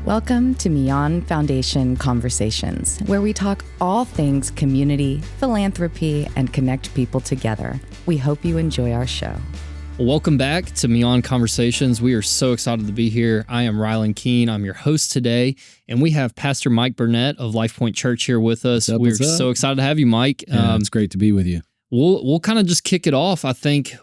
Welcome to 𝗀𝗡 Foundation Conversations, where we talk all things community, philanthropy, and connect people together. We hope you enjoy our show. Welcome back to 𝗀𝗡 Conversations. We are so excited to be here. I am 𝗀𝗡. I'm your host today, and we have Pastor Mike Burnette of LifePoint Church here with us. We're so excited to have you, Mike. Yeah, it's great to be with you. We'll kind of just kick it off, I think.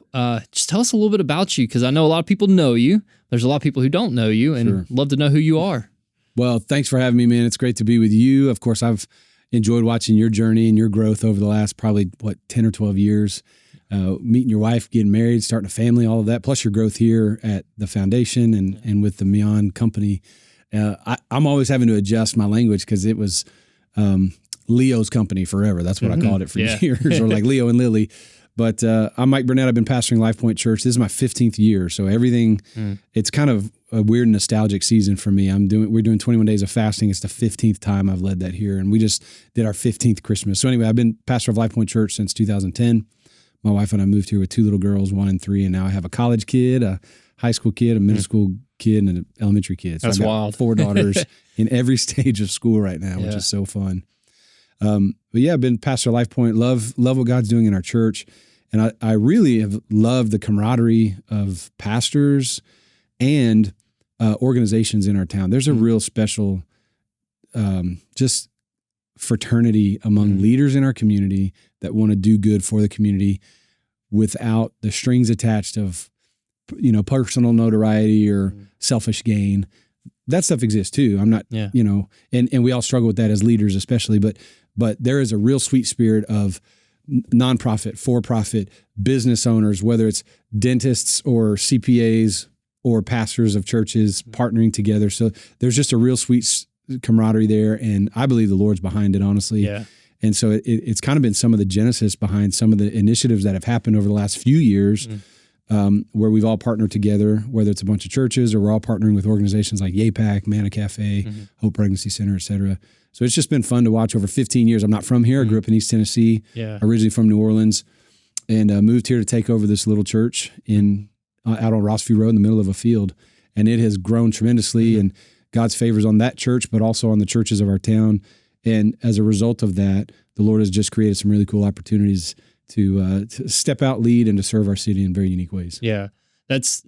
Just tell us a little bit about you, because I know a lot of people know you. There's a lot of people who don't know you, and love to know who you are. Well, thanks for having me, man. It's great to be with you. Of course, I've enjoyed watching your journey and your growth over the last probably, 10 or 12 years. Meeting your wife, getting married, starting a family, all of that, plus your growth here at the foundation and with the 𝗀𝗡 company. I'm always having to adjust my language because it was Leo's company forever. That's what I called it for years, or like Leo and Lily. But I'm Mike Burnette. I've been pastoring LifePoint Church. This is my 15th year. So everything, it's kind of a weird nostalgic season for me. We're doing 21 days of fasting. It's the 15th time I've led that here. And we just did our 15th Christmas. So anyway, I've been pastor of LifePoint Church since 2010. My wife and I moved here with 2 little girls, 1 and 3. And now I have a college kid, a high school kid, a middle school kid, and an elementary kid. So That's I've got wild. 4 daughters in every stage of school right now, which is so fun. But yeah, I've been pastor of LifePoint, love what God's doing in our church. And I really have loved the camaraderie of pastors and organizations in our town. There's a real special just fraternity among leaders in our community that want to do good for the community without the strings attached of, personal notoriety or selfish gain. That stuff exists too. I'm not, and we all struggle with that as leaders, especially, but there is a real sweet spirit of nonprofit, for-profit business owners, whether it's dentists or CPAs or pastors of churches partnering together. So there's just a real sweet camaraderie there. And I believe the Lord's behind it, honestly. Yeah. And so it's kind of been some of the genesis behind some of the initiatives that have happened over the last few years, where we've all partnered together, whether it's a bunch of churches or we're all partnering with organizations like YAPAC, Manna Cafe, Hope Pregnancy Center, et cetera. So it's just been fun to watch over 15 years. I'm not from here. I grew up in East Tennessee, originally from New Orleans, and moved here to take over this little church out on Rossview Road in the middle of a field. And it has grown tremendously, and God's favors on that church, but also on the churches of our town. And as a result of that, the Lord has just created some really cool opportunities to step out, lead, and to serve our city in very unique ways. Yeah. That's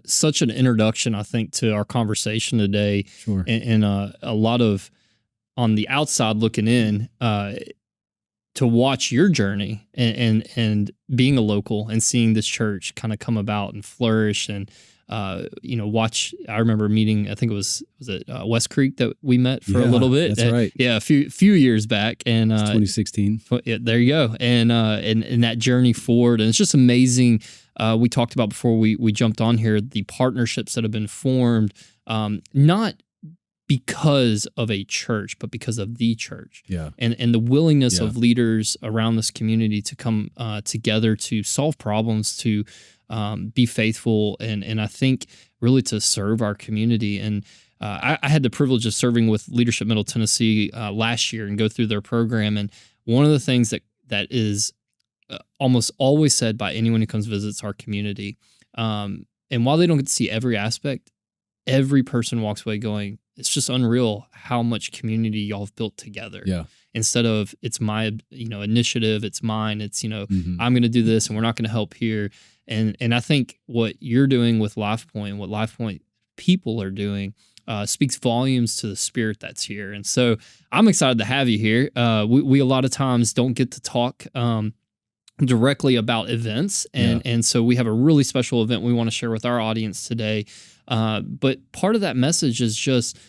such an introduction, I think, to our conversation today. Sure. And a lot of, on the outside looking in, to watch your journey and being a local and seeing this church kind of come about and flourish and, watch. I remember meeting, I think it was West Creek that we met for a little bit. That's right. Yeah, a few years back. And 2016. Yeah, there you go. And that journey forward. And it's just amazing. We talked about before we jumped on here, the partnerships that have been formed, not because of a church, but because of the church. Yeah. And the willingness of leaders around this community to come together to solve problems, to be faithful, and I think really to serve our community. And I had the privilege of serving with Leadership Middle Tennessee last year and go through their program. And one of the things that is almost always said by anyone who comes visits our community, and while they don't get to see every aspect, every person walks away going, it's just unreal how much community y'all have built together. Yeah. Instead of it's my initiative, it's mine, it's I'm going to do this and we're not going to help here. And I think what you're doing with LifePoint, what LifePoint people are doing, speaks volumes to the spirit that's here. And so I'm excited to have you here. We a lot of times don't get to talk directly about events, and so we have a really special event we want to share with our audience today. But part of that message is just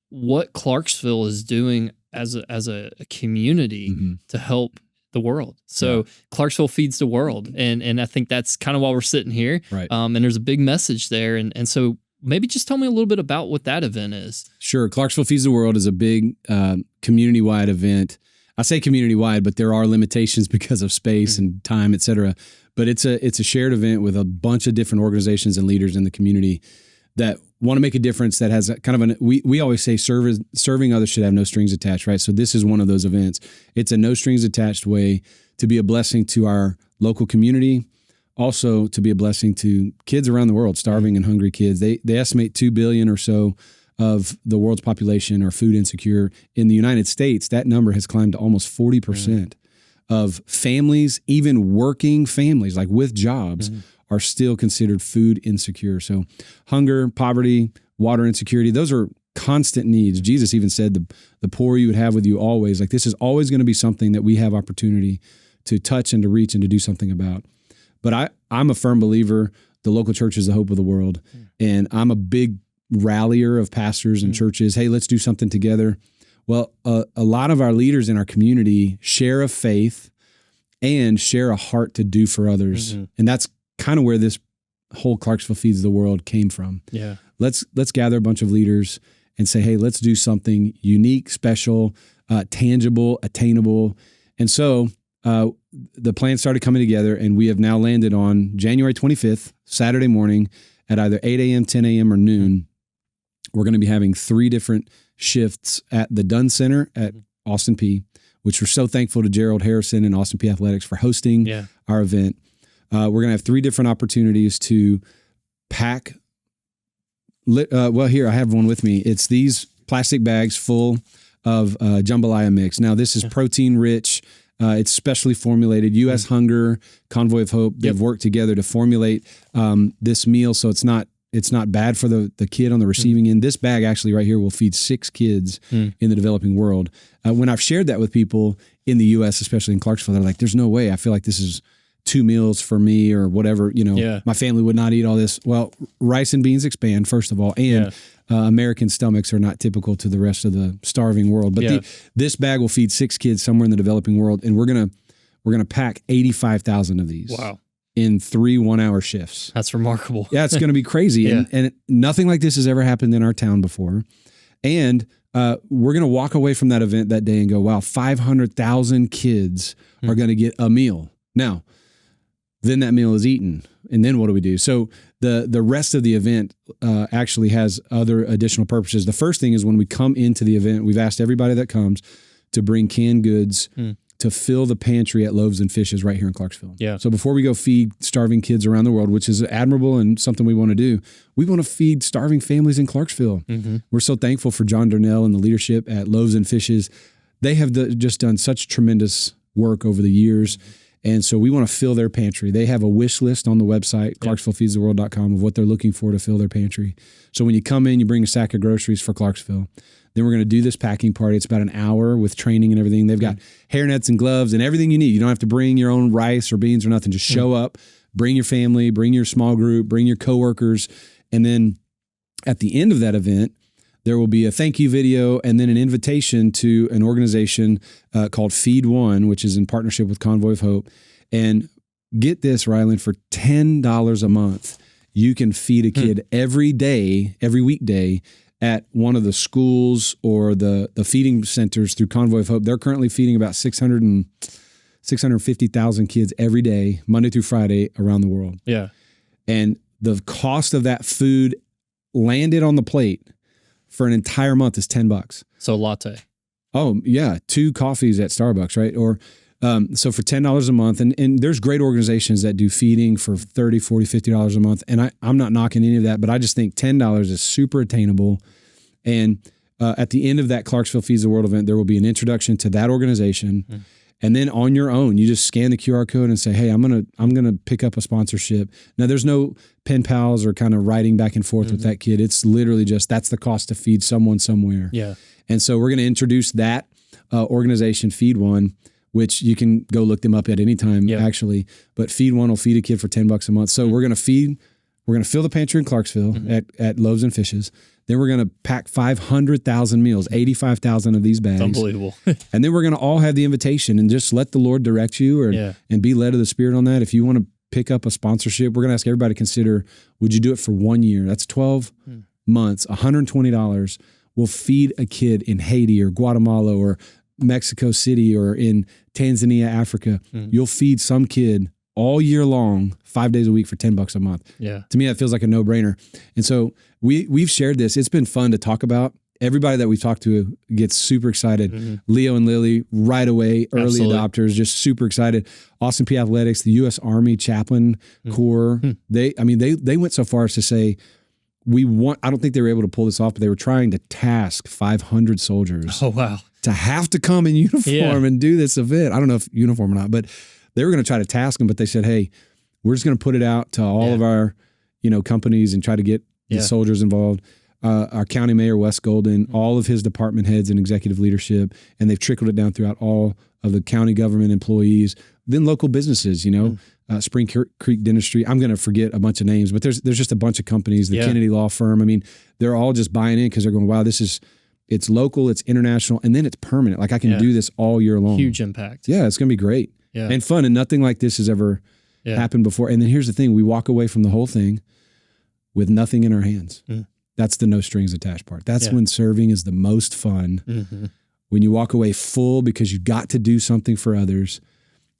what Clarksville is doing as a community to help the world. So Clarksville Feeds the World. And I think that's kind of why we're sitting here. Right. And there's a big message there. And so maybe just tell me a little bit about what that event is. Sure. Clarksville Feeds the World is a big community-wide event. I say community-wide, but there are limitations because of space and time, et cetera. But it's a shared event with a bunch of different organizations and leaders in the community that want to make a difference, that has kind of we always say serving others should have no strings attached, right? So this is one of those events. It's a no strings attached way to be a blessing to our local community, also to be a blessing to kids around the world, starving and hungry kids. They estimate 2 billion or so of the world's population are food insecure. In the United States, that number has climbed to almost 40% of families, even working families, like with jobs, are still considered food insecure. So hunger, poverty, water insecurity, those are constant needs. Jesus even said the poor you would have with you always. Like, this is always going to be something that we have opportunity to touch and to reach and to do something about. But I'm a firm believer the local church is the hope of the world. And I'm a big rallier of pastors and churches. Hey, let's do something together. Well, a lot of our leaders in our community share a faith and share a heart to do for others. And that's kind of where this whole Clarksville Feeds the World came from. Yeah. Let's gather a bunch of leaders and say, hey, let's do something unique, special, tangible, attainable. And so the plan started coming together, and we have now landed on January 25th, Saturday morning at either 8 a.m., 10 a.m., or noon. We're going to be having 3 different shifts at the Dunn Center at Austin Peay, which we're so thankful to Gerald Harrison and Austin Peay Athletics for hosting our event. We're going to have 3 different opportunities to pack. Well, here, I have one with me. It's these plastic bags full of jambalaya mix. Now, this is protein rich. It's specially formulated. U.S. Hunger, Convoy of Hope, they've worked together to formulate this meal, so it's not bad for the kid on the receiving end. This bag actually right here will feed 6 kids in the developing world. When I've shared that with people in the U.S., especially in Clarksville, they're like, there's no way. I feel like this is 2 meals for me or whatever. My family would not eat all this. Well, rice and beans expand, first of all, and American stomachs are not typical to the rest of the starving world. But this bag will feed 6 kids somewhere in the developing world, and we're gonna pack 85,000 of these. Wow. In 3 1-hour shifts. That's remarkable. Yeah, it's going to be crazy. And nothing like this has ever happened in our town before. And we're going to walk away from that event that day and go, wow, 500,000 kids are going to get a meal. Now, then that meal is eaten. And then what do we do? So the rest of the event actually has other additional purposes. The first thing is when we come into the event, we've asked everybody that comes to bring canned goods to fill the pantry at Loaves and Fishes right here in Clarksville. Yeah. So before we go feed starving kids around the world, which is admirable and something we want to do, we want to feed starving families in Clarksville. We're so thankful for John Darnell and the leadership at Loaves and Fishes. They have just done such tremendous work over the years. And so we want to fill their pantry. They have a wish list on the website, ClarksvilleFeedsTheWorld.com, of what they're looking for to fill their pantry. So when you come in, you bring a sack of groceries for Clarksville. Then we're going to do this packing party. It's about an hour with training and everything. They've got hairnets and gloves and everything you need. You don't have to bring your own rice or beans or nothing. Just show up, bring your family, bring your small group, bring your coworkers. And then at the end of that event, there will be a thank you video and then an invitation to an organization called Feed One, which is in partnership with Convoy of Hope. And get this, Ryland, for $10 a month, you can feed a kid every day, every weekday, at one of the schools or the feeding centers through Convoy of Hope. They're currently feeding about 650,000 kids every day, Monday through Friday, around the world. Yeah. And the cost of that food landed on the plate for an entire month is $10. So latte. Oh, yeah. 2 coffees at Starbucks, right? Or so for $10 a month, and there's great organizations that do feeding for $30, $40, $50 a month. And I'm not knocking any of that, but I just think $10 is super attainable. And at the end of that Clarksville Feeds the World event, there will be an introduction to that organization. And then on your own, you just scan the QR code and say, hey, I'm gonna pick up a sponsorship. Now there's no pen pals or kind of writing back and forth with that kid. It's literally just, that's the cost to feed someone somewhere. Yeah. And so we're going to introduce that organization, Feed One, which you can go look them up at any time, actually. But Feed One will feed a kid for $10 a month. So we're going to fill the pantry in Clarksville at Loaves and Fishes. Then we're going to pack 500,000 meals, 85,000 of these bags. Unbelievable. And then we're going to all have the invitation and just let the Lord direct you and be led of the Spirit on that. If you want to pick up a sponsorship, we're going to ask everybody to consider, would you do it for 1 year? That's 12 months, $120. We'll feed a kid in Haiti or Guatemala or Mexico City or in Tanzania, Africa. You'll feed some kid all year long, 5 days a week for $10 a month. Yeah. To me, that feels like a no-brainer. And so we've shared this. It's been fun to talk about. Everybody that we've talked to gets super excited. Leo and Lily right away, early adopters, just super excited. Austin Peay Athletics, the U.S. Army Chaplain Corps. They went so far as to say, I don't think they were able to pull this off, but they were trying to task 500 soldiers. Oh, wow. To have to come in uniform and do this event. I don't know if uniform or not, but they were going to try to task them, but they said, hey, we're just going to put it out to all of our, companies and try to get the soldiers involved. Our county mayor, Wes Golden, all of his department heads and executive leadership, and they've trickled it down throughout all of the county government employees, then local businesses, Spring Creek Dentistry. I'm going to forget a bunch of names, but there's just a bunch of companies, the Kennedy Law Firm. I mean, they're all just buying in because they're going, wow, it's local, it's international, and then it's permanent. Like I can do this all year long. Huge impact. Yeah, it's going to be great and fun, and nothing like this has ever happened before. And then here's the thing. We walk away from the whole thing with nothing in our hands. That's the no strings attached part. That's when serving is the most fun. When you walk away full because you got to do something for others,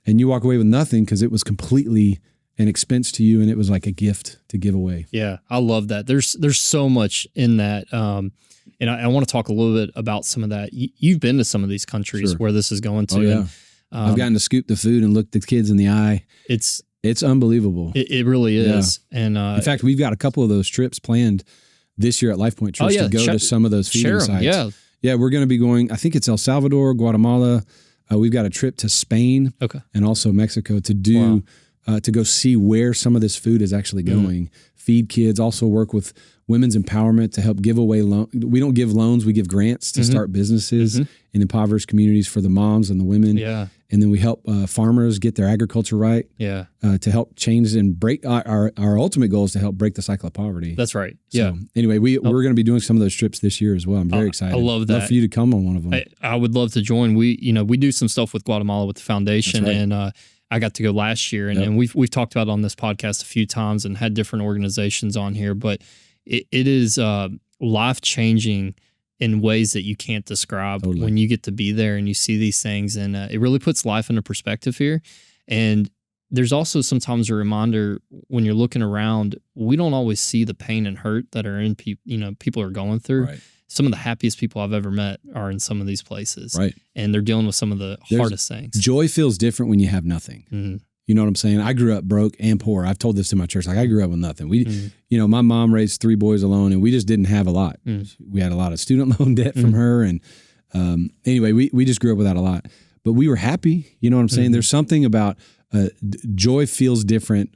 and you walk away with nothing because it was completely an expense to you and it was like a gift to give away. Yeah, I love that. There's so much in that. And I want to talk a little bit about some of that. You've been to some of these countries where this is going to. Oh, yeah. And, I've gotten to scoop the food and look the kids in the eye. It's unbelievable. It really is. Yeah. And in fact, we've got a couple of those trips planned this year at LifePoint Church to go to some of those feeding sites. Yeah, we're going to be going, I think it's El Salvador, Guatemala. We've got a trip to Spain and also Mexico to do to go see where some of this food is actually going. Feed kids, also work with women's empowerment to help give away loans. We don't give loans, we give grants to start businesses in impoverished communities for the moms and the women. Yeah. And then we help farmers get their agriculture right. Yeah. To help change and break our ultimate goal is to help break the cycle of poverty. That's right. So, anyway, we're going to be doing some of those trips this year as well. I'm very excited. I love that. I'd love for you to come on one of them. I would love to join. We do some stuff with Guatemala with the foundation, and I got to go last year, and we've talked about it on this podcast a few times and had different organizations on here, but it is life-changing in ways that you can't describe when you get to be there and you see these things, and it really puts life into perspective here. And there's also sometimes a reminder when you're looking around, we don't always see the pain and hurt that are in people are going through. Right. Some of the happiest people I've ever met are in some of these places. Right. And they're dealing with some of the hardest things. Joy feels different when you have nothing. You know what I'm saying? I grew up broke and poor. I've told this to my church. Like I grew up with nothing. We, my mom raised 3 boys alone, and we just didn't have a lot. We had a lot of student loan debt from her. And anyway, we just grew up without a lot, but we were happy. You know what I'm saying? There's something about joy feels different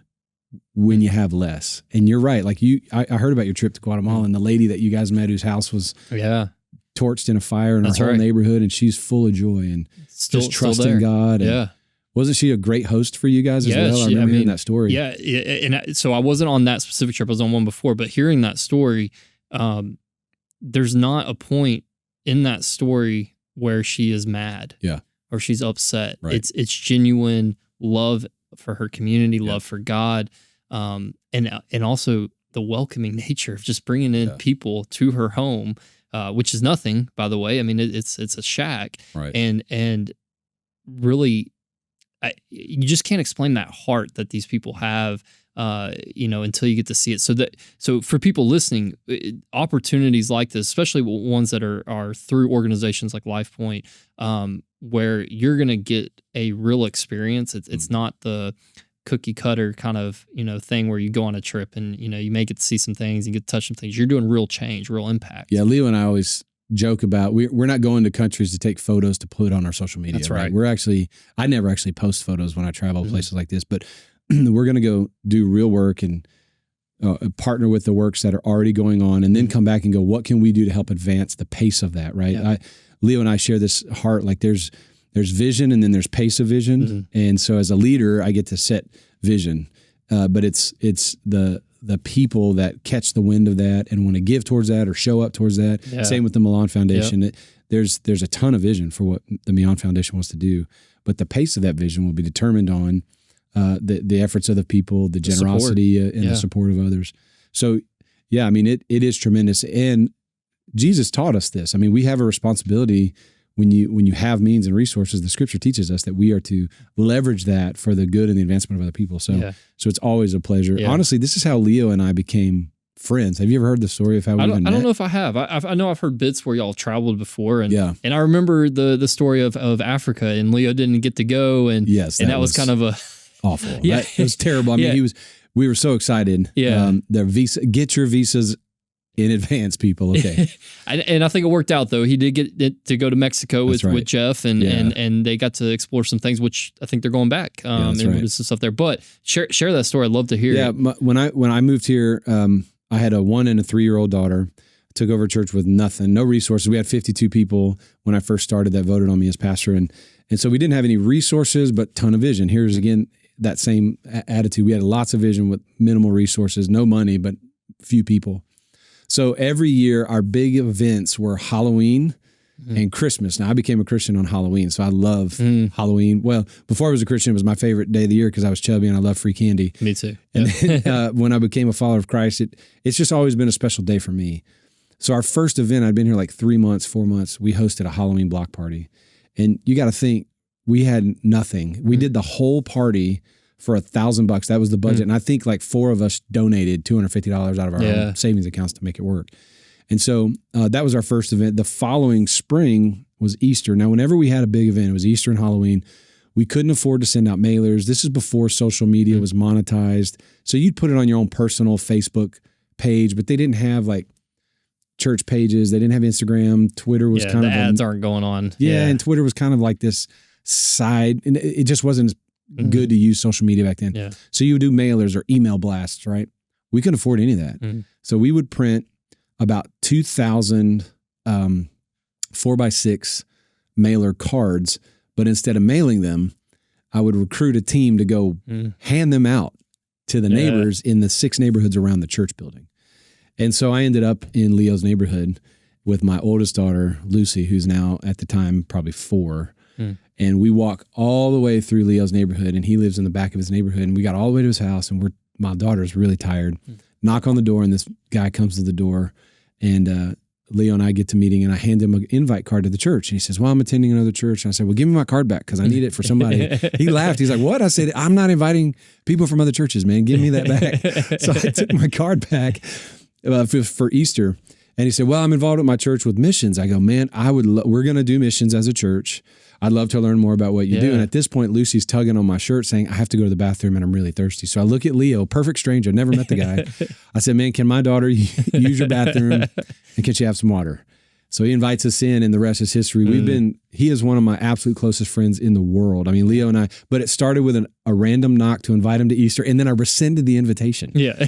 when you have less. And you're right. Like I heard about your trip to Guatemala and the lady that you guys met whose house was torched in a fire in our whole neighborhood, and she's full of joy and just trusting God. And wasn't she a great host for you guys as well? I remember hearing that story. Yeah. And so I wasn't on that specific trip. I was on one before, but hearing that story, there's not a point in that story where she is mad or she's upset. Right. It's genuine love for her community, love for God, and also the welcoming nature of just bringing in people to her home, which is nothing, by the way. I mean, it's a shack, right? And really, you just can't explain that heart that these people have, until you get to see it. So for people listening, opportunities like this, especially ones that are through organizations like LifePoint, where you're going to get a real experience. It's not the cookie cutter kind of, thing where you go on a trip and, you may get to see some things, you get to touch some things. You're doing real change, real impact. Yeah. Leo and I always joke about, we're not going to countries to take photos to put on our social media. That's right. I never actually post photos when I travel places like this, but we're going to go do real work and partner with the works that are already going on, and then come back and go, what can we do to help advance the pace of that? Right. Yeah. Leo and I share this heart, like there's vision and then there's pace of vision. And so as a leader, I get to set vision, but it's the people that catch the wind of that and want to give towards that or show up towards that. Yeah. Same with the Millan Foundation. There's a ton of vision for what the Millan Foundation wants to do, but the pace of that vision will be determined on the efforts of the people, the generosity and the support of others. So, yeah, I mean, it is tremendous. And Jesus taught us this. I mean, we have a responsibility when you have means and resources. The scripture teaches us that we are to leverage that for the good and the advancement of other people. So it's always a pleasure. Yeah. Honestly, this is how Leo and I became friends. Have you ever heard the story of how we met? I don't know if I have. I know I've heard bits where y'all traveled before, and I remember the story of Africa, and Leo didn't get to go, and that was kind of a awful. Yeah, it was terrible. I mean, we were so excited. Yeah, their visa, get your visas in advance, people. Okay. And I think it worked out, though. He did get to go to Mexico with Jeff, and they got to explore some things, which I think they're going back and do some stuff there. But share that story. I'd love to hear it. When I moved here, I had a 1 and a 3-year-old daughter. I took over a church with nothing, no resources. We had 52 people when I first started that voted on me as pastor. And so we didn't have any resources, but ton of vision. Here's again, that same attitude. We had lots of vision with minimal resources, no money, but few people. So every year our big events were Halloween and Christmas. Now I became a Christian on Halloween, so I love Halloween. Well, before I was a Christian, it was my favorite day of the year because I was chubby and I love free candy. Me too. And then, when I became a follower of Christ, it's just always been a special day for me. So our first event, I'd been here like 3 months, 4 months. We hosted a Halloween block party, and you got to think we had nothing. We did the whole party for $1,000. That was the budget. And I think like 4 of us donated $250 out of our own savings accounts to make it work. And so that was our first event. The following spring was Easter. Now, whenever we had a big event, it was Easter and Halloween. We couldn't afford to send out mailers. This is before social media was monetized. So you'd put it on your own personal Facebook page, but they didn't have like church pages. They didn't have Instagram. Twitter was kind of ads aren't going on. Yeah, and Twitter was kind of like this side, and it just wasn't good to use social media back then. Yeah. So you would do mailers or email blasts, right? We couldn't afford any of that. So we would print about 2,000 4x6 mailer cards, but instead of mailing them, I would recruit a team to go hand them out to the neighbors in the 6 neighborhoods around the church building. And so I ended up in Leo's neighborhood with my oldest daughter, Lucy, who's now at the time probably 4. And we walk all the way through Leo's neighborhood, and he lives in the back of his neighborhood. And we got all the way to his house, and my daughter's really tired. Knock on the door, and this guy comes to the door, and Leo and I get to meeting, and I hand him an invite card to the church. And he says, well, I'm attending another church. And I said, well, give me my card back because I need it for somebody. He laughed. He's like, what? I said, I'm not inviting people from other churches, man. Give me that back. So I took my card back for Easter. And he said, well, I'm involved with my church with missions. I go, man, we're going to do missions as a church. I'd love to learn more about what you do. And at this point, Lucy's tugging on my shirt saying, I have to go to the bathroom and I'm really thirsty. So I look at Leo, perfect stranger, never met the guy. I said, man, can my daughter use your bathroom and can she have some water? So he invites us in, and the rest is history. He is one of my absolute closest friends in the world. I mean, Leo and I, but it started with a random knock to invite him to Easter, and then I rescinded the invitation. Yeah.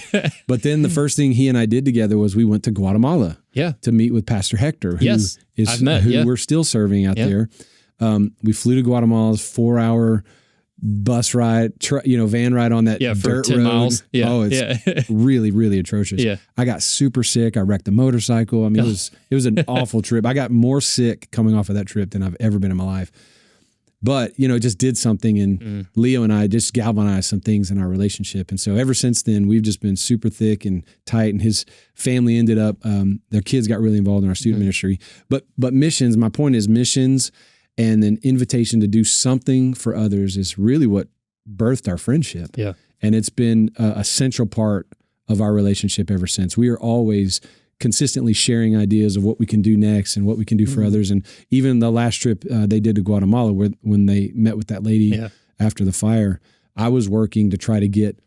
But then the first thing he and I did together was we went to Guatemala to meet with Pastor Hector, who we're still serving out there. We flew to Guatemala, 4-hour bus ride, van ride on that dirt 10 road. miles. Yeah. Oh, it's really, really atrocious. Yeah. I got super sick. I wrecked the motorcycle. I mean, it was an awful trip. I got more sick coming off of that trip than I've ever been in my life. But, it just did something, and Leo and I just galvanized some things in our relationship. And so ever since then, we've just been super thick and tight, and his family ended up, their kids got really involved in our student ministry. But missions, my point is missions and an invitation to do something for others is really what birthed our friendship. Yeah. And it's been a central part of our relationship ever since. We are always consistently sharing ideas of what we can do next and what we can do for others. And even the last trip they did to Guatemala, when they met with that lady after the fire, I was working to try to get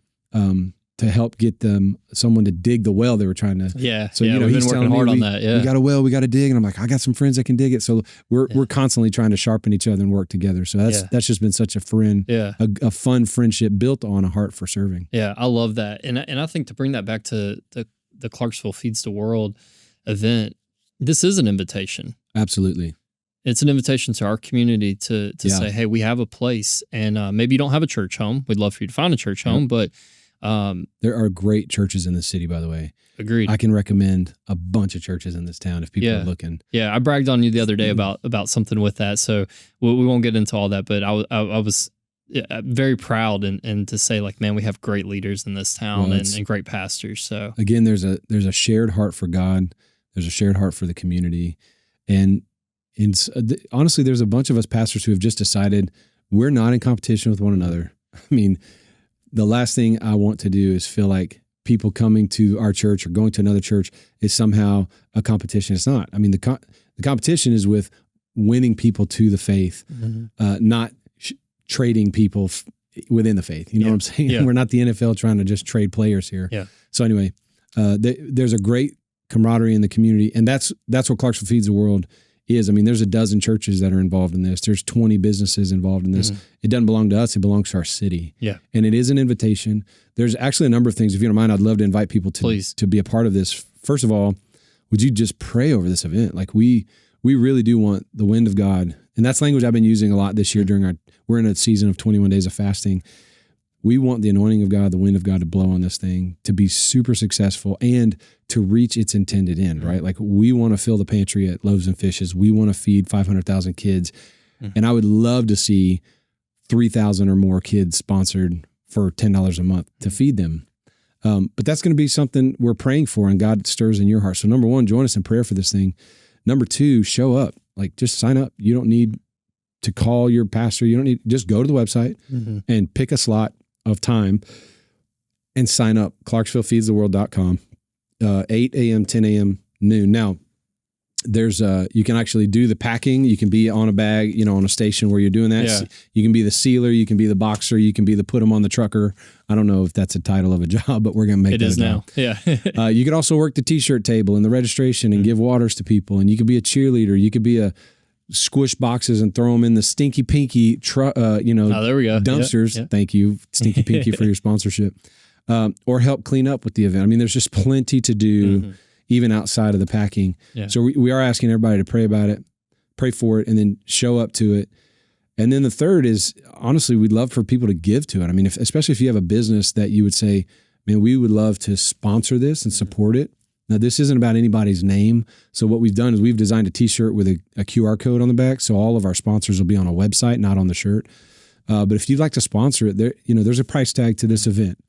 to help get them someone to dig the well they were trying to. Yeah. So we've been working hard on that. Yeah. We got a well, we got to dig, and I'm like, I got some friends that can dig it. So we're constantly trying to sharpen each other and work together. So that's just been such a a fun friendship built on a heart for serving. Yeah, I love that, and I think to bring that back to the Clarksville Feeds the World event, this is an invitation. Absolutely. It's an invitation to our community to say, hey, we have a place, and maybe you don't have a church home. We'd love for you to find a church home, but there are great churches in the city, by the way. Agreed. I can recommend a bunch of churches in this town if people are looking. Yeah, I bragged on you the other day about something with that, so we won't get into all that, but I was very proud and to say, like, man, we have great leaders in this town and great pastors. So again, there's a shared heart for God. There's a shared heart for the community. And honestly, there's a bunch of us pastors who have just decided we're not in competition with one another. I mean, the last thing I want to do is feel like people coming to our church or going to another church is somehow a competition. It's not. I mean, the competition is with winning people to the faith, not trading people within the faith. You know what I'm saying? Yeah. We're not the NFL trying to just trade players here. Yeah. So anyway, there's a great camaraderie in the community. And that's what Clarksville Feeds the World is. I mean, there's a dozen churches that are involved in this. There's 20 businesses involved in this. It doesn't belong to us. It belongs to our city. Yeah. And it is an invitation. There's actually a number of things. If you don't mind, I'd love to invite people to be a part of this. First of all, would you just pray over this event? Like we really do want the wind of God. And that's language I've been using a lot this year we're in a season of 21 days of fasting. We want the anointing of God, the wind of God to blow on this thing, to be super successful and to reach its intended end, right? Like we want to fill the pantry at Loaves and Fishes. We want to feed 500,000 kids. And I would love to see 3,000 or more kids sponsored for $10 a month to feed them. But that's going to be something we're praying for and God stirs in your heart. So number one, join us in prayer for this thing. Number two, show up. Like just sign up. You don't need to call your pastor. You don't need, just go to the website and pick a slot of time and sign up. ClarksvilleFeedsTheWorld.com, 8 a.m., 10 a.m., noon. Now, there's you can actually do the packing. You can be on a bag, on a station where you're doing that. Yeah. You can be the sealer. You can be the boxer. You can be the put them on the trucker. I don't know if that's a title of a job, but we're going to make it that is now. Job. Yeah. You could also work the t-shirt table and the registration and give waters to people. And you could be a cheerleader. You could be a squish boxes and throw them in the Stinky Pinky, there we go. dumpsters. Yep. Thank you, Stinky Pinky, for your sponsorship. Or help clean up with the event. I mean, there's just plenty to do, even outside of the packing. Yeah. So we are asking everybody to pray about it, pray for it, and then show up to it. And then the third is, honestly, we'd love for people to give to it. I mean, especially if you have a business that you would say, man, we would love to sponsor this and support it. Now, this isn't about anybody's name. So what we've done is we've designed a T-shirt with a QR code on the back. So all of our sponsors will be on a website, not on the shirt. But if you'd like to sponsor it, there's a price tag to this event.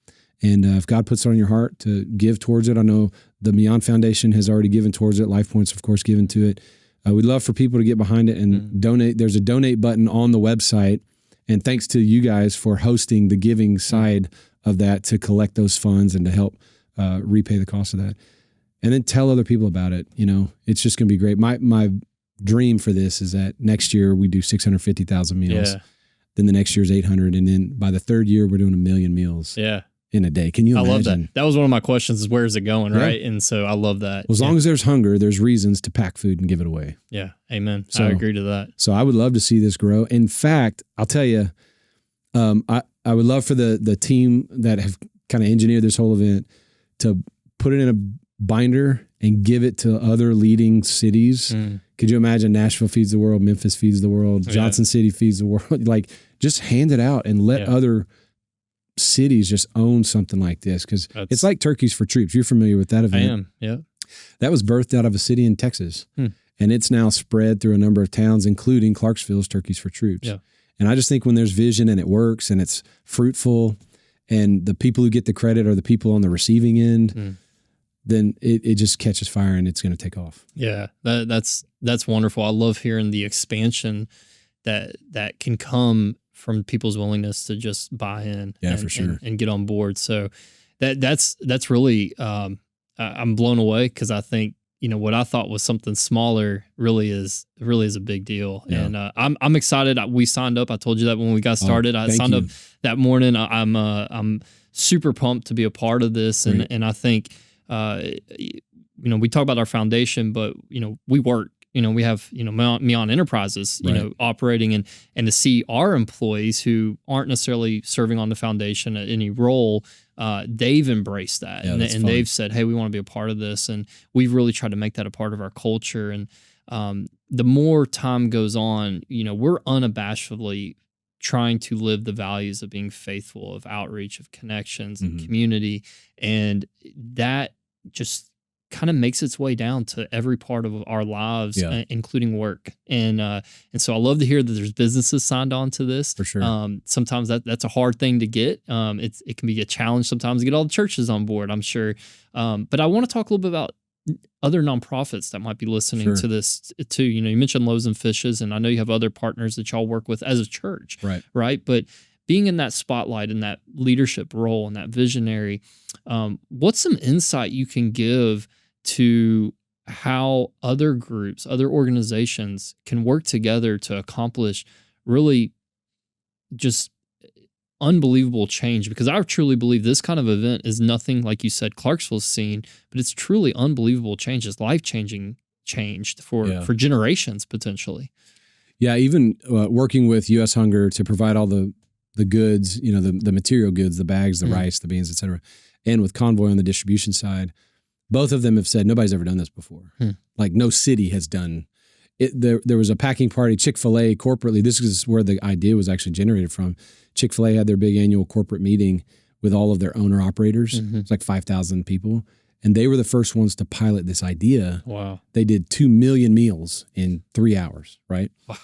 And if God puts it on your heart to give towards it, I know the Millan Foundation has already given towards it. LifePoint's, of course, given to it. We'd love for people to get behind it and donate. There's a donate button on the website. And thanks to you guys for hosting the giving side of that to collect those funds and to help repay the cost of that. And then tell other people about it. It's just going to be great. My dream for this is that next year we do 650,000 meals. Yeah. Then the next year is 800. And then by the third year, we're doing 1 million meals. Yeah. In a day. Can you imagine? I love that. That was one of my questions is where is it going, right? And so I love that. Well, as long as there's hunger, there's reasons to pack food and give it away. Yeah. Amen. So, I agree to that. So I would love to see this grow. In fact, I'll tell you, I would love for the team that have kind of engineered this whole event to put it in a binder and give it to other leading cities. Could you imagine Nashville feeds the world, Memphis feeds the world, Johnson City feeds the world? Like just hand it out and let other cities just own something like this, because it's like Turkeys for Troops. You're familiar with that event? I am, yeah. That was birthed out of a city in Texas, and it's now spread through a number of towns, including Clarksville's Turkeys for Troops. Yeah. And I just think when there's vision and it works and it's fruitful, and the people who get the credit are the people on the receiving end, then it just catches fire and it's going to take off. Yeah, that's wonderful. I love hearing the expansion that can come from people's willingness to just buy in and get on board. So that's really, I'm blown away, because I think, what I thought was something smaller really is a big deal. Yeah. And I'm excited. We signed up. I told you that when we got started. I signed up that morning. I'm super pumped to be a part of this. And I think, we talk about our foundation, but, we work. We have, Millan Enterprises, operating and to see our employees who aren't necessarily serving on the foundation at any role, they've embraced that. And they've said, hey, we want to be a part of this. And we've really tried to make that a part of our culture. And the more time goes on, we're unabashedly trying to live the values of being faithful, of outreach, of connections and community. And that just kind of makes its way down to every part of our lives, including work. And so I love to hear that there's businesses signed on to this. For sure. Sometimes that's a hard thing to get. It can be a challenge sometimes to get all the churches on board, I'm sure. But I want to talk a little bit about other nonprofits that might be listening to this too. You mentioned Loaves and Fishes, and I know you have other partners that y'all work with as a church, right? But being in that spotlight and that leadership role and that visionary, what's some insight you can give to how other groups, other organizations can work together to accomplish really just unbelievable change, because I truly believe this kind of event is nothing like you said Clarksville's seen, but it's truly unbelievable change. It's life-changing change for generations potentially. Yeah, even working with U.S. Hunger to provide all the goods, the material goods, the bags, the rice, the beans, et cetera, and with Convoy on the distribution side, both of them have said nobody's ever done this before. Like no city has done it. There was a packing party, Chick-fil-A corporately. This is where the idea was actually generated from. Chick-fil-A had their big annual corporate meeting with all of their owner-operators. It's like 5,000 people. And they were the first ones to pilot this idea. Wow. They did 2 million meals in 3 hours, right? Wow.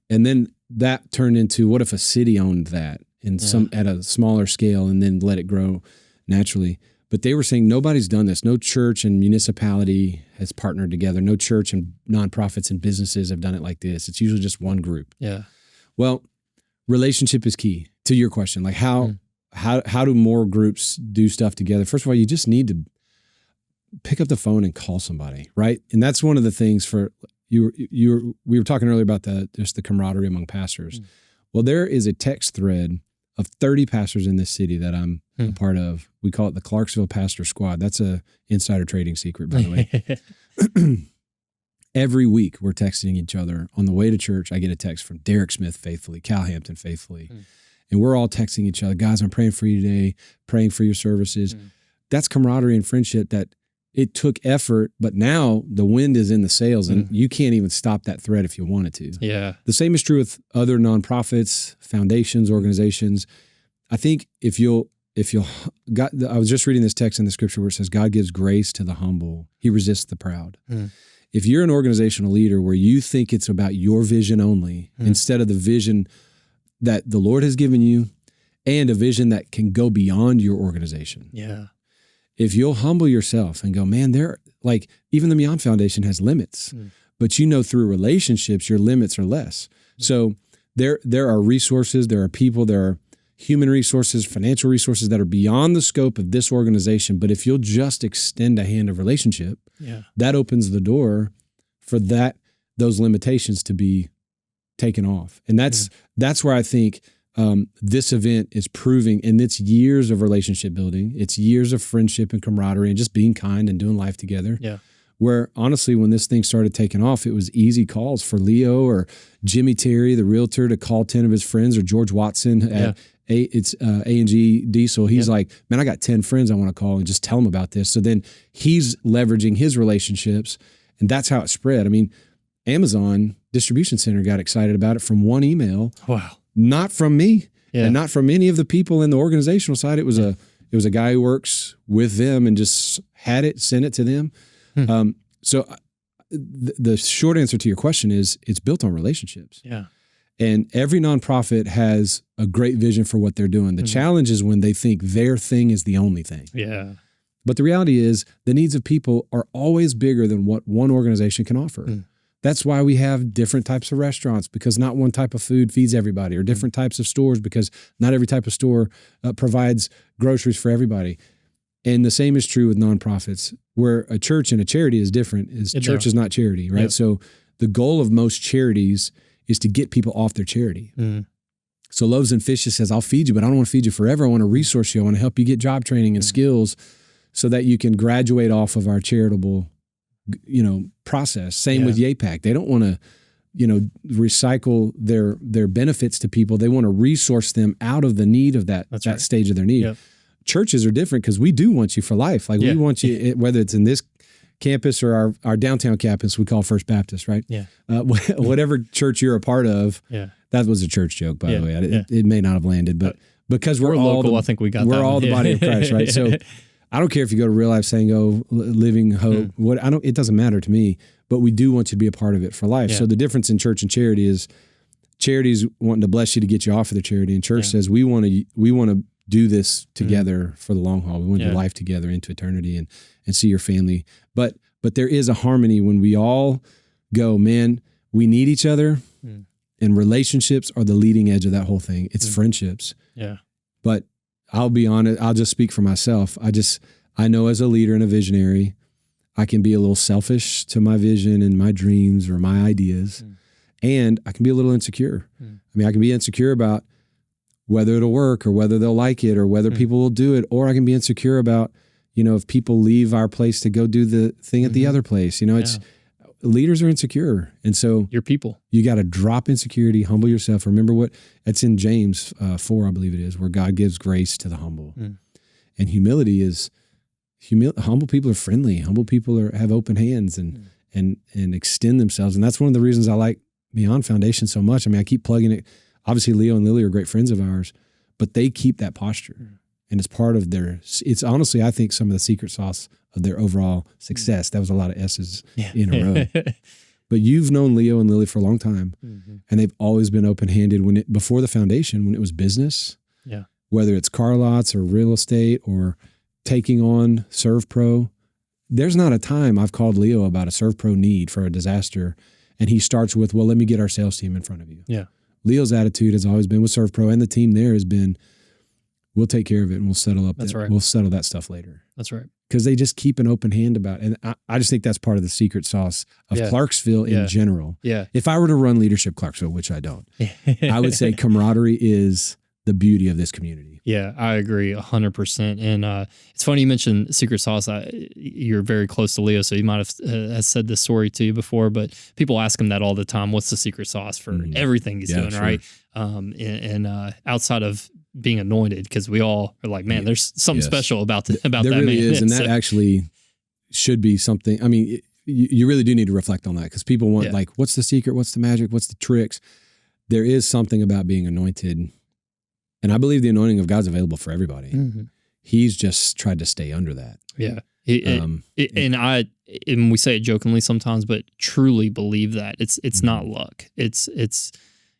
And then that turned into, what if a city owned that at a smaller scale and then let it grow naturally? But they were saying nobody's done this. No church and municipality has partnered together. No church and nonprofits and businesses have done it like this. It's usually just one group. Yeah. Well, relationship is key to your question. Like how do more groups do stuff together? First of all, you just need to pick up the phone and call somebody, right? And that's one of the things for we were talking earlier about just the camaraderie among pastors. Well, there is a text thread of 30 pastors in this city that I'm a part of. We call it the Clarksville Pastor Squad. That's a insider trading secret, by the way. Every week we're texting each other. On the way to church, I get a text from Derek Smith faithfully, Cal Hampton faithfully. And we're all texting each other, guys, I'm praying for you today, praying for your services. That's camaraderie and friendship that it took effort, but now the wind is in the sails and you can't even stop that thread if you wanted to. Yeah. The same is true with other nonprofits, foundations, organizations. I think I was just reading this text in the scripture where it says, God gives grace to the humble. He resists the proud. If you're an organizational leader where you think it's about your vision only instead of the vision that the Lord has given you and a vision that can go beyond your organization. Yeah. If you'll humble yourself and go, man, even the Millan Foundation has limits, but through relationships, your limits are less. So there are resources, there are people, there are human resources, financial resources that are beyond the scope of this organization. But if you'll just extend a hand of relationship, that opens the door for those limitations to be taken off. And that's where I think this event is proving, and it's years of relationship building. It's years of friendship and camaraderie and just being kind and doing life together. Yeah. Where honestly, when this thing started taking off, it was easy calls for Leo or Jimmy Terry, the realtor, to call 10 of his friends, or George Watson at A&G Diesel. He's like, man, I got 10 friends I want to call and just tell them about this. So then he's leveraging his relationships, and that's how it spread. I mean, Amazon Distribution Center got excited about it from one email. Wow. Not from me and not from any of the people in the organizational side. It was a guy who works with them and just had it, sent it to them. So the short answer to your question is it's built on relationships. Yeah. And every nonprofit has a great vision for what they're doing. The challenge is when they think their thing is the only thing. Yeah. But the reality is the needs of people are always bigger than what one organization can offer. That's why we have different types of restaurants, because not one type of food feeds everybody, or different types of stores because not every type of store provides groceries for everybody. And the same is true with nonprofits, where a church and a charity is different. Church is not charity, right? Yep. So the goal of most charities is to get people off their charity. So Loaves and Fishes says, I'll feed you, but I don't want to feed you forever. I want to resource you. I want to help you get job training and skills so that you can graduate off of our charitable process. Same with YAPAC. They don't want to, recycle their benefits to people. They want to resource them out of the need of that stage of their need. Yep. Churches are different because we do want you for life. Like we want you, whether it's in this campus or our downtown campus, we call First Baptist, right? Yeah. Whatever church you're a part of. Yeah. That was a church joke, by the way. It may not have landed, but because we're all local, I think we got that. We're all the body of Christ, right? So I don't care if you go to Real Life Sango, Living Hope, it doesn't matter to me, but we do want you to be a part of it for life. So the difference in church and charity is charity's wanting to bless you to get you off of the charity, and church says we want to do this together for the long haul. We want to do life together into eternity and see your family. But there is a harmony when we all go, man, we need each other, and relationships are the leading edge of that whole thing. It's friendships. Yeah. But I'll be honest, I'll just speak for myself. I know as a leader and a visionary, I can be a little selfish to my vision and my dreams or my ideas, and I can be a little insecure. I mean, I can be insecure about whether it'll work or whether they'll like it or whether people will do it, or I can be insecure about, if people leave our place to go do the thing at the other place. It's leaders are insecure. And so your people, you got to drop insecurity, humble yourself. Remember what it's in James 4, I believe it is, where God gives grace to the humble. And humility is humble people are friendly. Humble people have open hands and extend themselves. And that's one of the reasons I like Beyond Foundation so much. I mean, I keep plugging it. Obviously, Leo and Lily are great friends of ours, but they keep that posture. And it's part of it's honestly, I think, some of the secret sauce of their overall success. That was a lot of S's in a row. But you've known Leo and Lily for a long time, and they've always been open-handed before the foundation, when it was business, whether it's car lots or real estate or taking on ServPro. There's not a time I've called Leo about a ServPro need for a disaster, and he starts with, well, let me get our sales team in front of you. Yeah. Leo's attitude has always been with ServPro, and the team there has been, we'll take care of it and we'll settle up. That's right. We'll settle that stuff later. That's right. Because they just keep an open hand about it. And I just think that's part of the secret sauce of Clarksville in general. Yeah. If I were to run leadership Clarksville, which I don't, I would say camaraderie is the beauty of this community. Yeah, I agree 100%. And it's funny you mentioned secret sauce. You're very close to Leo, so he might have said this story to you before, but people ask him that all the time. What's the secret sauce for everything he's doing, right? And outside of being anointed, because we all are like, man, there's something special about that there really man. Is, and that actually should be something. I mean, you really do need to reflect on that, because people want like, what's the secret? What's the magic? What's the tricks? There is something about being anointed, and I believe the anointing of God's available for everybody. He's just tried to stay under that. Yeah. And we say it jokingly sometimes, but truly believe that it's not luck. It's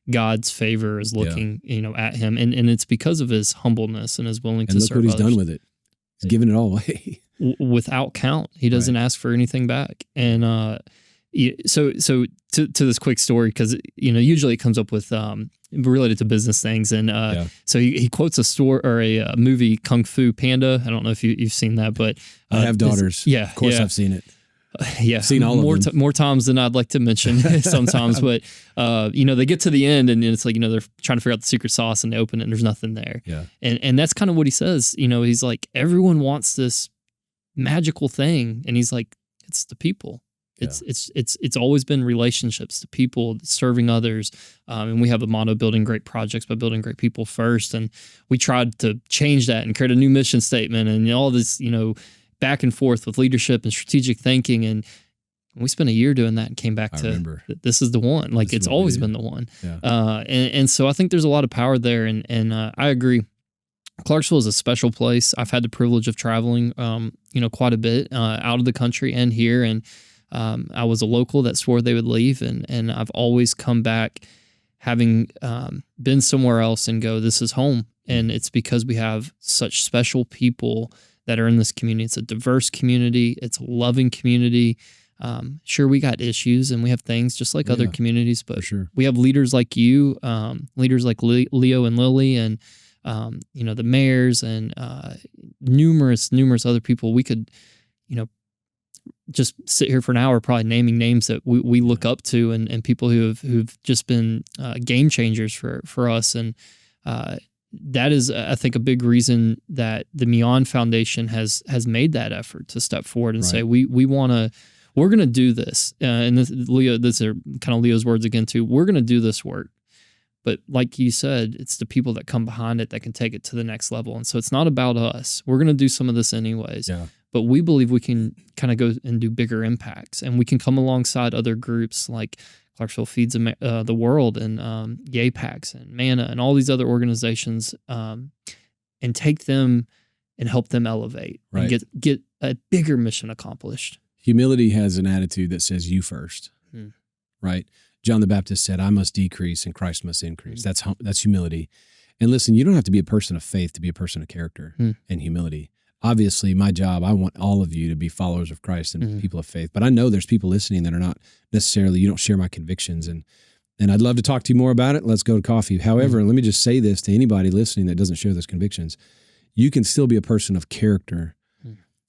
God's favor is looking, at him, and it's because of his humbleness and his willingness to serve others. Look what he's done with it. He's given it all away without count. He doesn't ask for anything back. And so to this quick story, because usually it comes up with related to business things, and so he quotes a story or a movie, 𝗀𝗀 Panda. I don't know if you've seen that, but I have daughters. Of course I've seen it. I've seen all of them. More times than I'd like to mention sometimes, but they get to the end and it's like, they're trying to figure out the secret sauce, and they open it and there's nothing there. Yeah. And that's kind of what he says. He's like, everyone wants this magical thing, and he's like, it's the people. It's always been relationships, the people, serving others. And we have a motto, building great projects by building great people first. And we tried to change that and create a new mission statement and all this, back and forth with leadership and strategic thinking. And we spent a year doing that and came back to this is the one. Like, it's always been the one. Yeah. And so I think there's a lot of power there. And I agree. Clarksville is a special place. I've had the privilege of traveling, quite a bit out of the country and here. And I was a local that swore they would leave. And I've always come back having been somewhere else and go, this is home. And it's because we have such special people that are in this community. It's a diverse community. It's a loving community. Sure, we got issues and we have things just like other communities, but we have leaders like you, leaders like Leo and Lily, and the mayors and numerous other people. We could, just sit here for an hour probably naming names that we look up to and people who've just been game changers for us. And that is, I think, a big reason that the Beyond Foundation has made that effort to step forward and say, we're going to do this. And these are kind of Leo's words again too. We're going to do this work. But like you said, it's the people that come behind it that can take it to the next level. And so it's not about us. We're going to do some of this anyways. Yeah. But we believe we can kind of go and do bigger impacts. And we can come alongside other groups like Clarksville Feeds the World and 𝗀PACs and Manna and all these other organizations, and take them and help them elevate and get a bigger mission accomplished. Humility has an attitude that says you first, right? John the Baptist said, I must decrease and Christ must increase. That's humility. And listen, you don't have to be a person of faith to be a person of character and humility. Obviously, my job, I want all of you to be followers of Christ and people of faith. But I know there's people listening that are not necessarily, you don't share my convictions. And I'd love to talk to you more about it. Let's go to coffee. However, let me just say this to anybody listening that doesn't share those convictions. You can still be a person of character.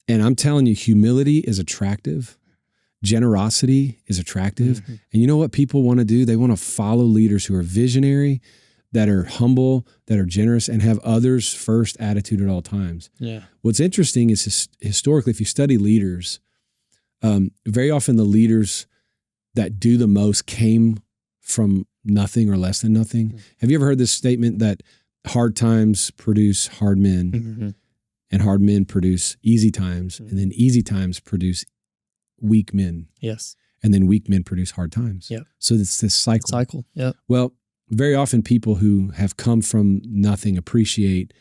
And I'm telling you, humility is attractive. Generosity is attractive. And you know what people want to do? They want to follow leaders who are visionary, that are humble, that are generous, and have others first attitude at all times. Yeah. What's interesting is historically, if you study leaders, very often the leaders that do the most came from nothing or less than nothing. Mm-hmm. Have you ever heard this statement that hard times produce hard men, mm-hmm. and hard men produce easy times, mm-hmm. and then easy times produce weak men? Yes. And then weak men produce hard times. Yep. So it's this cycle. Yep. Well, very often people who have come from nothing appreciate,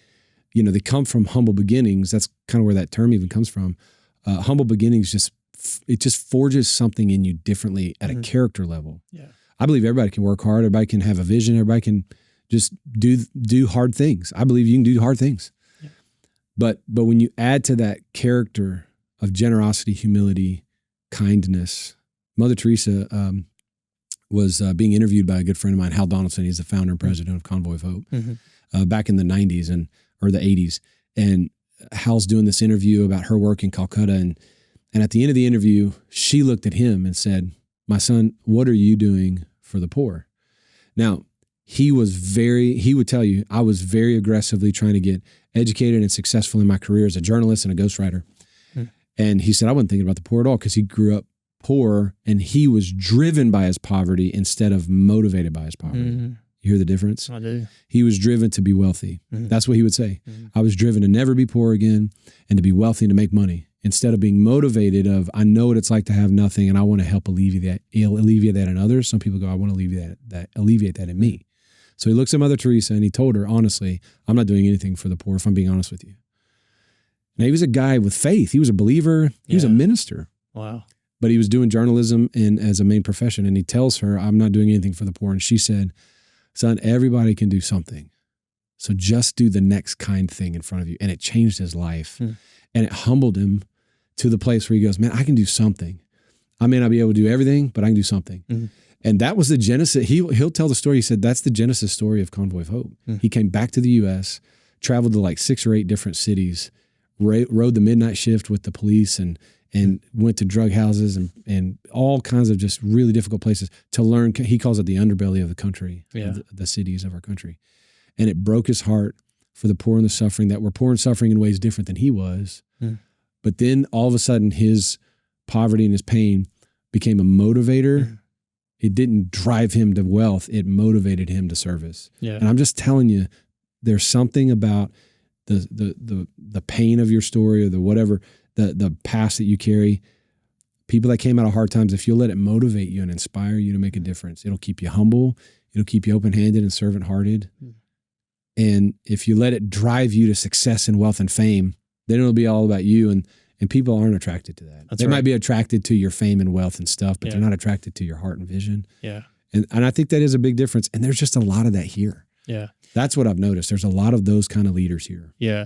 they come from humble beginnings. That's kind of where that term even comes from. Humble beginnings it just forges something in you differently at mm-hmm. a character level. Yeah. I believe everybody can work hard. Everybody can have a vision. Everybody can just do hard things. I believe you can do hard things. Yeah. But when you add to that character of generosity, humility, kindness, Mother Teresa was being interviewed by a good friend of mine, 𝗙𝗿𝗶𝗴𝗶. He's the founder and president of Convoy of Hope, mm-hmm. Back in the 90s or the 80s. And Hal's doing this interview about her work in Calcutta. And at the end of the interview, she looked at him and said, "My son, what are you doing for the poor?" Now, he would tell you, I was very aggressively trying to get educated and successful in my career as a journalist and a ghostwriter. Mm. And he said, I wasn't thinking about the poor at all because he grew up poor and he was driven by his poverty instead of motivated by his poverty. Mm-hmm. You hear the difference? I do. He was driven to be wealthy. Mm-hmm. That's what he would say. Mm-hmm. I was driven to never be poor again and to be wealthy and to make money instead of being motivated of, I know what it's like to have nothing and I want to help alleviate that in others. Some people go, I want to alleviate that in me. So he looks at Mother Teresa and he told her, honestly, I'm not doing anything for the poor if I'm being honest with you. Now, he was a guy with faith. He was a believer. He was a minister. Wow. But he was doing journalism as a main profession. And he tells her, I'm not doing anything for the poor. And she said, son, everybody can do something. So just do the next kind thing in front of you. And it changed his life. And it humbled him to the place where he goes, man, I can do something. I may not be able to do everything, but I can do something. Mm-hmm. And that was the genesis. He'll tell the story. He said, that's the genesis story of Convoy of Hope. He came back to the U.S., traveled to like 6 or 8 different cities, rode the midnight shift with the police and went to drug houses and all kinds of just really difficult places to learn. He calls it the underbelly of the country, the cities of our country. And it broke his heart for the poor and the suffering that were poor and suffering in ways different than he was. But then all of a sudden his poverty and his pain became a motivator. It didn't drive him to wealth. It motivated him to service. Yeah. And I'm just telling you, there's something about the pain of your story or the whatever, the past that you carry. People that came out of hard times, if you'll let it motivate you and inspire you to make a difference, it'll keep you humble. It'll keep you open-handed and servant-hearted. And if you let it drive you to success and wealth and fame, then it'll be all about you. And people aren't attracted to that. They might be attracted to your fame and wealth and stuff, but they're not attracted to your heart and vision. Yeah. And I think that is a big difference. And there's just a lot of that here. Yeah. That's what I've noticed. There's a lot of those kind of leaders here. Yeah.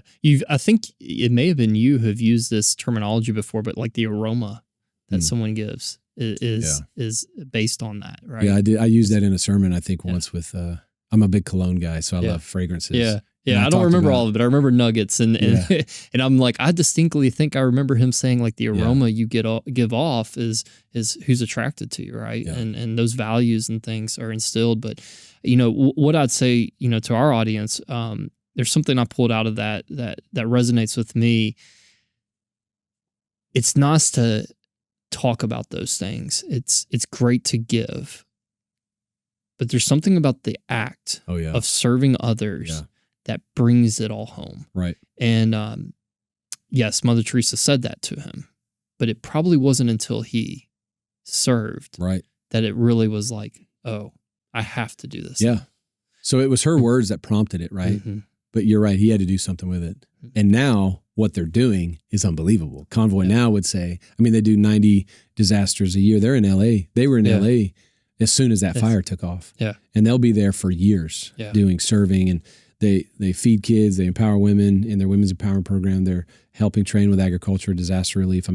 I think it may have been you who have used this terminology before, but like the aroma that someone gives is based on that, right? Yeah, I did. I used that in a sermon, I think, once with, I'm a big cologne guy, so I love fragrances. Yeah. Yeah, I don't remember all of it, but I remember nuggets, and and I'm like, I distinctly think I remember him saying like the aroma you give off is who's attracted to you, right? Yeah. And those values and things are instilled. But what I'd say, to our audience, there's something I pulled out of that resonates with me. It's nice to talk about those things. It's great to give, but there's something about the act of serving others that brings it all home. Right. And yes, Mother Teresa said that to him, but it probably wasn't until he served that it really was like, oh, I have to do this. Yeah. So it was her words that prompted it, right? Mm-hmm. But you're right, he had to do something with it. And now what they're doing is unbelievable. Convoy now would say, they do 90 disasters a year. They're in LA. They were in LA as soon as that fire took off. Yeah. And they'll be there for years doing serving, and They feed kids, they empower women in their women's empowerment program. They're helping train with agriculture, disaster relief.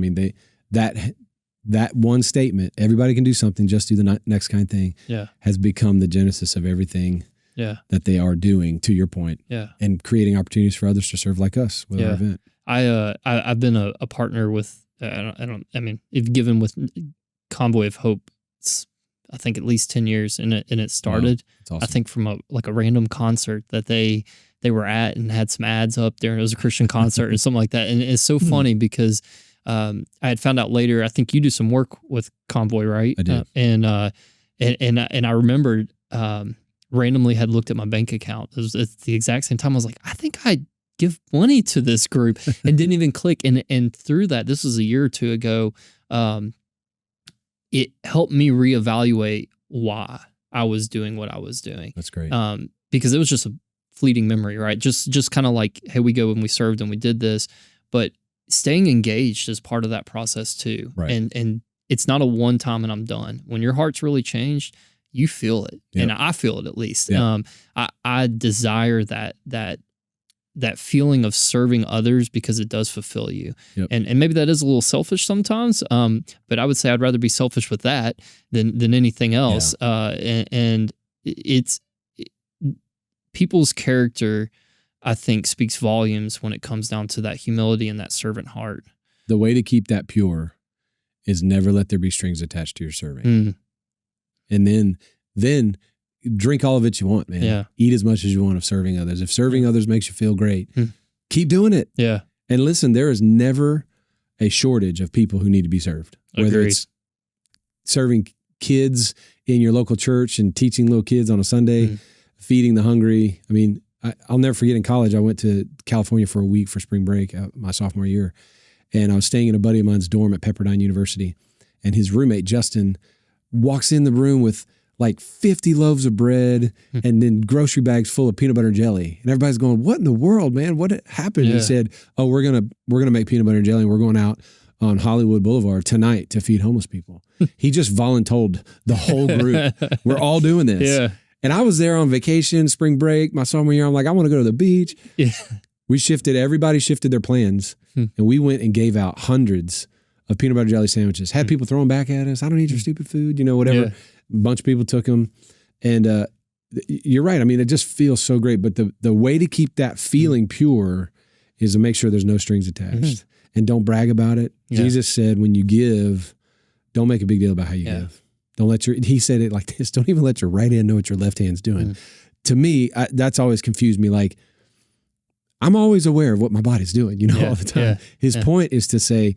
That one statement, everybody can do something, just do the next kind thing, has become the genesis of everything that they are doing, to your point, and creating opportunities for others to serve like us with our event. I've been a partner with, I've given with Convoy of Hope I think at least 10 years, and it started, awesome. I think, from a random concert that they were at and had some ads up there. It was a Christian concert or something like that. And it's so funny because I had found out later, I think you do some work with Convoy, right? I did. And I remembered randomly had looked at my bank account. It was at the exact same time. I was like, I think I give money to this group, and didn't even click. And through that, this was a year or two ago, it helped me reevaluate why I was doing what I was doing. That's great. Because it was just a fleeting memory, right? Just kind of like, hey, we go and we served and we did this, but staying engaged is part of that process too. Right. And it's not a one time and I'm done. When your heart's really changed, you feel it. Yep. And I feel it, at least. Yep. I desire that feeling of serving others because it does fulfill you. Yep. And maybe that is a little selfish sometimes. But I would say I'd rather be selfish with that than anything else. Yeah. And it's people's character, I think, speaks volumes when it comes down to that humility and that servant heart. The way to keep that pure is never let there be strings attached to your serving. And then drink all of it you want, man. Yeah. Eat as much as you want of serving others. If serving others makes you feel great, keep doing it. Yeah. And listen, there is never a shortage of people who need to be served. Whether Agreed. It's serving kids in your local church and teaching little kids on a Sunday, feeding the hungry. I mean, I'll never forget, in college, I went to California for a week for spring break, my sophomore year. And I was staying in a buddy of mine's dorm at Pepperdine University. And his roommate, Justin, walks in the room with like 50 loaves of bread and then grocery bags full of peanut butter and jelly. And everybody's going, what in the world, man? What happened? Yeah. He said, oh, we're going to make peanut butter and jelly, and we're going out on Hollywood Boulevard tonight to feed homeless people. He just voluntold the whole group. We're all doing this. Yeah. And I was there on vacation, spring break, my sophomore year. I'm like, I want to go to the beach. Yeah. Everybody shifted their plans. And we went and gave out hundreds of peanut butter jelly sandwiches. Had people throwing back at us. I don't eat your stupid food, whatever. Yeah. A bunch of people took them. And you're right. I mean, it just feels so great. But the way to keep that feeling pure is to make sure there's no strings attached. And don't brag about it. Yeah. Jesus said, when you give, don't make a big deal about how you give. He said it like this, don't even let your right hand know what your left hand's doing. To me, that's always confused me. Like, I'm always aware of what my body's doing, all the time. Yeah. His point is to say,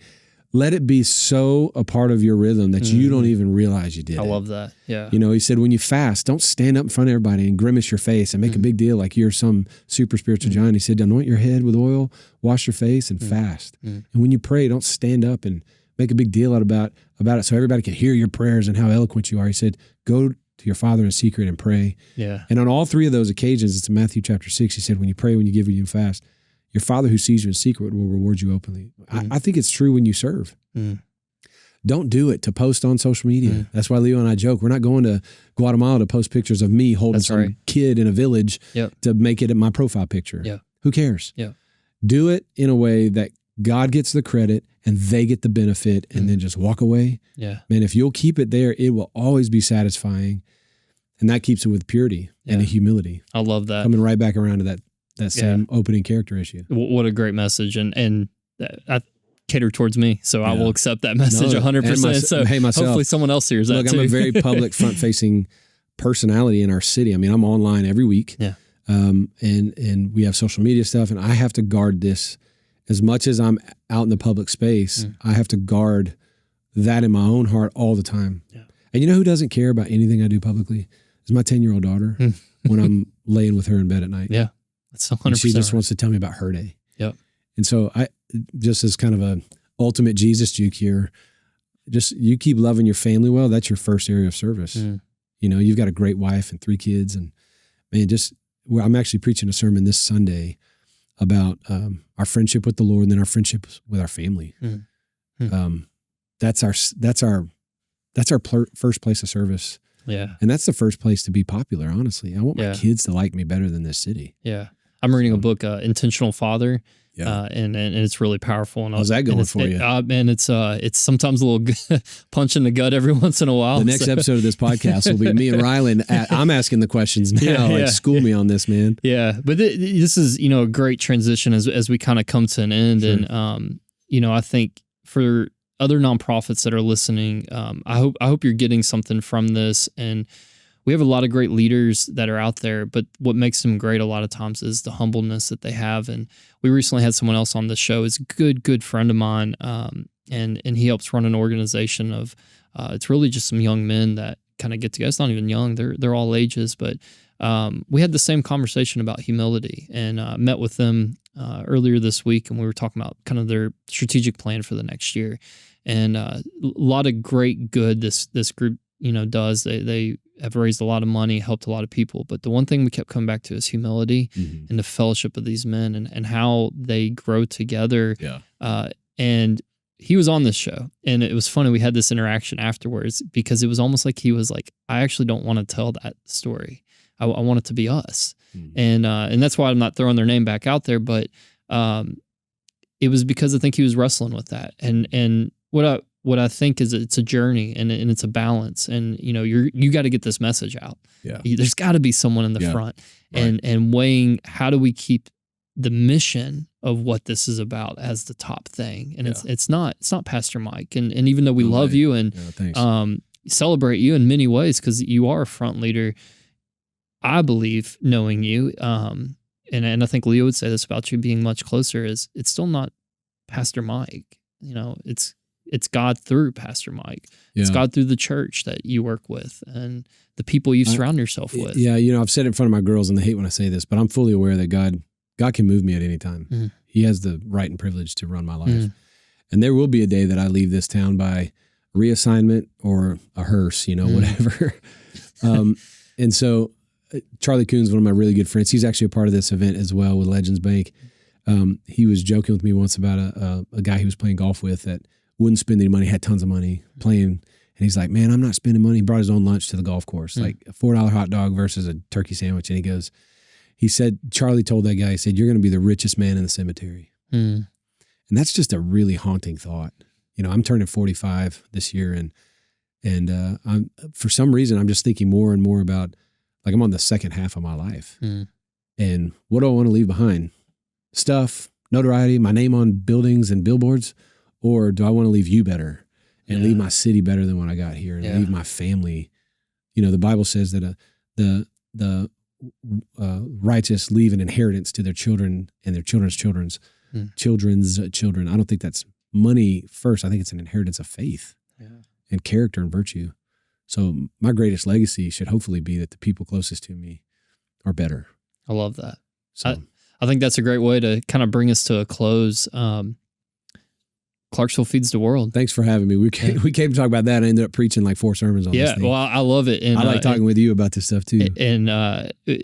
let it be so a part of your rhythm that you don't even realize you did it. I love that. Yeah. He said, when you fast, don't stand up in front of everybody and grimace your face and make a big deal like you're some super spiritual giant. He said, anoint your head with oil, wash your face, and fast. And when you pray, don't stand up and make a big deal about it so everybody can hear your prayers and how eloquent you are. He said, go to your Father in secret and pray. Yeah. And on all three of those occasions, it's in Matthew chapter 6, he said, when you pray, when you give, when you fast, your Father who sees you in secret will reward you openly. I think it's true when you serve. Don't do it to post on social media. That's why Leo and I joke, we're not going to Guatemala to post pictures of me holding some kid in a village to make it my profile picture. Yeah. Who cares? Yeah. Do it in a way that God gets the credit and they get the benefit, and then just walk away. Yeah. Man, if you'll keep it there, it will always be satisfying. And that keeps it with purity and humility. I love that. Coming right back around to that same opening character issue. What a great message. And I cater towards me, so I will accept that message 100%. Myself, hopefully someone else hears that too. I'm a very public, front-facing personality in our city. I mean, I'm online every week. Yeah. And we have social media stuff, and I have to guard this. As much as I'm out in the public space, I have to guard that in my own heart all the time. Yeah. And you know who doesn't care about anything I do publicly? Is my 10-year-old daughter when I'm laying with her in bed at night. Yeah, that's 100%. And she just wants to tell me about her day. Yep. And so I, just as kind of a ultimate Jesus juke here, just you keep loving your family well, that's your first area of service. You've got a great wife and 3 kids. And man, I'm actually preaching a sermon this Sunday about our friendship with the Lord and then our friendship with our family. That's our first place of service. Yeah. And that's the first place to be popular, honestly. I want my kids to like me better than this city. Yeah. I'm reading a book, Intentional Father. Yeah. And it's really powerful. And how's that going for you? Man, it's sometimes a little punch in the gut every once in a while. The next episode of this podcast will be me and Rylan. I'm asking the questions now. School me on this, man. Yeah. But this is, a great transition as we kind of come to an end. Sure. And, I think for other nonprofits that are listening, I hope you're getting something from this. And we have a lot of great leaders that are out there, but what makes them great a lot of times is the humbleness that they have. And we recently had someone else on the show. It's a good friend of mine, and he helps run an organization of, it's really just some young men that kind of get together. It's not even young; they're all ages. But we had the same conversation about humility, and met with them earlier this week, and we were talking about kind of their strategic plan for the next year, and a lot of great good this group does. They have raised a lot of money, helped a lot of people. But the one thing we kept coming back to is humility and the fellowship of these men and how they grow together. Yeah. And he was on this show, and it was funny. We had this interaction afterwards because it was almost like he was like, I actually don't want to tell that story. I want it to be us. And that's why I'm not throwing their name back out there. But it was because I think he was wrestling with that. And what I think is it's a journey and it's a balance, and you got to get this message out. Yeah. There's got to be someone in the front, right. and weighing how do we keep the mission of what this is about as the top thing. And it's not Pastor Mike. And even though we love you and celebrate you in many ways because you are a front leader, I believe knowing you, and I think Leo would say this about you being much closer, is it's still not Pastor Mike. It's God through Pastor Mike. Yeah. It's God through the church that you work with and the people you surround yourself with. Yeah, I've said it in front of my girls, and they hate when I say this, but I'm fully aware that God can move me at any time. Mm-hmm. He has the right and privilege to run my life. Mm-hmm. And there will be a day that I leave this town by reassignment or a hearse, whatever. And so 𝗙𝗿𝗶𝗴𝗶 is one of my really good friends. He's actually a part of this event as well with Legends Bank. He was joking with me once about a guy he was playing golf with that wouldn't spend any money, had tons of money playing. And he's like, man, I'm not spending money. He brought his own lunch to the golf course, like a $4 hot dog versus a turkey sandwich. And he said, Charlie told that guy, he said, you're going to be the richest man in the cemetery. And that's just a really haunting thought. I'm turning 45 this year, and I'm, for some reason, I'm just thinking more and more about, like, I'm on the second half of my life. And what do I want to leave behind? Stuff, notoriety, my name on buildings and billboards? Or do I want to leave you better and leave my city better than when I got here, and leave my family? The Bible says that the righteous leave an inheritance to their children and their children's children's children. I don't think that's money first. I think it's an inheritance of faith and character and virtue. So my greatest legacy should hopefully be that the people closest to me are better. I love that. So I think that's a great way to kind of bring us to a close. Clarksville Feeds the World. Thanks for having me. We came to talk about that. I ended up preaching like 4 sermons on this thing. Well, I love it. And I like talking with you about this stuff too. And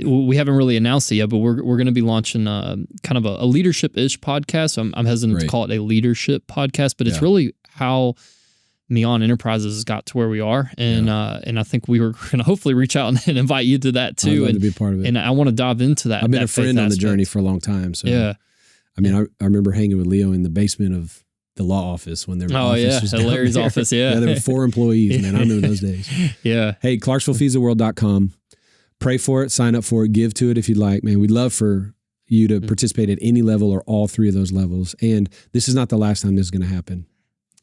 we haven't really announced it yet, but we're going to be launching kind of a leadership-ish podcast. I'm hesitant to call it a leadership podcast, but it's really how 𝗀𝗏 Enterprises got to where we are. And I think we were going to hopefully reach out and invite you to that too. I'd love to be a part of it. And I want to dive into that. I've been a friend on the journey for a long time. So I mean, I remember hanging with Leo in the basement of the law office when their office was down Larry's there. office, there were 4 employees, man. I remember those days. Hey, 𝗙𝗏𝗄𝐿FeedsTheWorld.com. Pray for it, sign up for it, give to it if you'd like, man. We'd love for you to participate at any level or all 3 of those levels. And this is not the last time this is going to happen.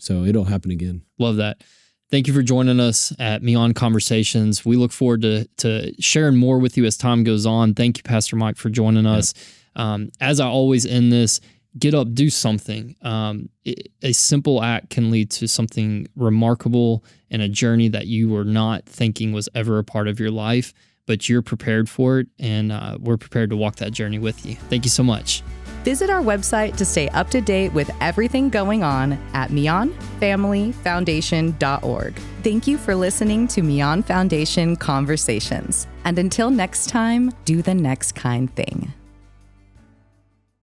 So it'll happen again. Love that. Thank you for joining us at 𝗀𝗏 Conversations. We look forward to sharing more with you as time goes on. Thank you, Pastor Mike, for joining us. As I always end this, get up, do something. A simple act can lead to something remarkable and a journey that you were not thinking was ever a part of your life, but you're prepared for it, and we're prepared to walk that journey with you. Thank you so much. Visit our website to stay up to date with everything going on at 𝗀𝗏FamilyFoundation.org. Thank you for listening to 𝗀𝗏 Foundation Conversations. And until next time, do the next kind thing.